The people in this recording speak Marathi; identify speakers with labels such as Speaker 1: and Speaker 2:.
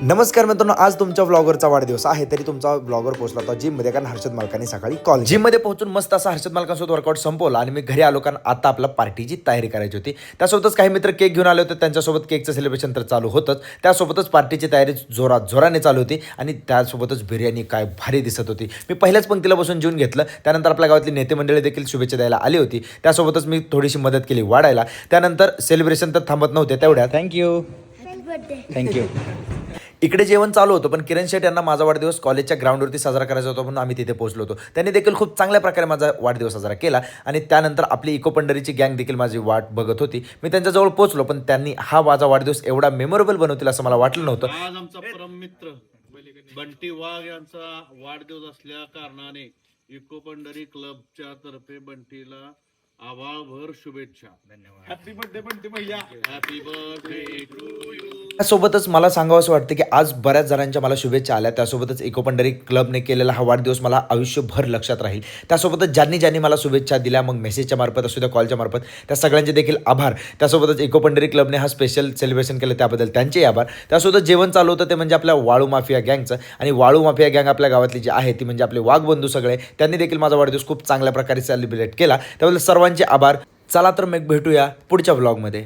Speaker 1: नमस्कार मित्रांनो, आज तुमच्या ब्लॉगरचा वाढदिवस आहे तरी तुमचा ब्लॉगर पोहोचला होता जिममध्ये, कारण हर्षद मालकांनी सकाळी कॉल जिममध्ये पोहोचून मस्त असा हर्षद मालकांसोबत वर्कआउट संपवला आणि मी घरी आलो, कारण आता आपला पार्टीची तयारी करायची होती. त्यासोबतच काही मित्र केक घेऊन आले होते, त्यांच्यासोबत केकचं सेलिब्रेशन तर चालू होतंच, त्यासोबतच पार्टीची तयारी जोराने चालू होती आणि त्यासोबतच बिर्याणी काय भारी दिसत होती. मी पहिल्याच पंक्तीला बसून जेवून घेतलं. त्यानंतर आपल्या गावातली नेते मंडळी देखील शुभेच्छा द्यायला आली होती. त्यासोबतच मी थोडीशी मदत केली वाढायला. त्यानंतर सेलिब्रेशन तर थांबत नव्हते तेवढ्या. थँक्यू. इकडे जेवण चालू होतं, पण किरण शेठ यांना माझा वाढदिवस कॉलेजच्या ग्राउंडवरती साजरा करायचा होता, म्हणून आम्ही तिथे पोहोचलो होतो. त्यांनी देखील खूप चांगल्या प्रकारे माझा वाढदिवस साजरा केला आणि त्यानंतर आपली इको पंढरीची गँग देखील माझी वाट बघत होती. मी त्यांच्याजवळ पोहोचलो, पण त्यांनी हा माझा वाढदिवस एवढा मेमोरेबल बनवतील असं मला वाटलं नव्हतं.
Speaker 2: आज आमचा परम मित्र बंटी वाघ यांचा वाढदिवस असल्या कारणाने इको पंढरी क्लबच्या तर्फे बंटीला आभाळभर शुभेच्छा. धन्यवाद. हॅपी बर्थडे बंटी भैया. Happy birthday to you.
Speaker 1: त्यासोबतच मला सांगावं वाटतं की आज बऱ्याच जणांच्या मला शुभेच्छा आल्या. त्यासोबतच इको पंढरी क्लबने केलेला हा वाढदिवस मला आयुष्यभर लक्षात राहील. त्यासोबतच ज्यांनी मला शुभेच्छा दिल्या, मग मेसेजच्या मार्फत असू द्या, कॉलच्या मार्फत, त्या सगळ्यांचे देखील आभार. त्यासोबतच इको पंढरी क्लबने हा स्पेशल सेलिब्रेशन केलं त्याबद्दल त्यांचेही आभार. त्यासोबत जेवण चालू होतं ते म्हणजे आपल्या वाळू माफिया गँगचं, आणि वाळू माफिया गँग आपल्या गावातली जी आहे ती म्हणजे आपले वाघबंधू सगळे, त्यांनी देखील माझा वाढदिवस खूप चांगल्या प्रकारे सेलिब्रेट केला. त्याबद्दल सर्वांचे आभार. चला तर मग भेटूया पुढच्या व्लॉगमध्ये.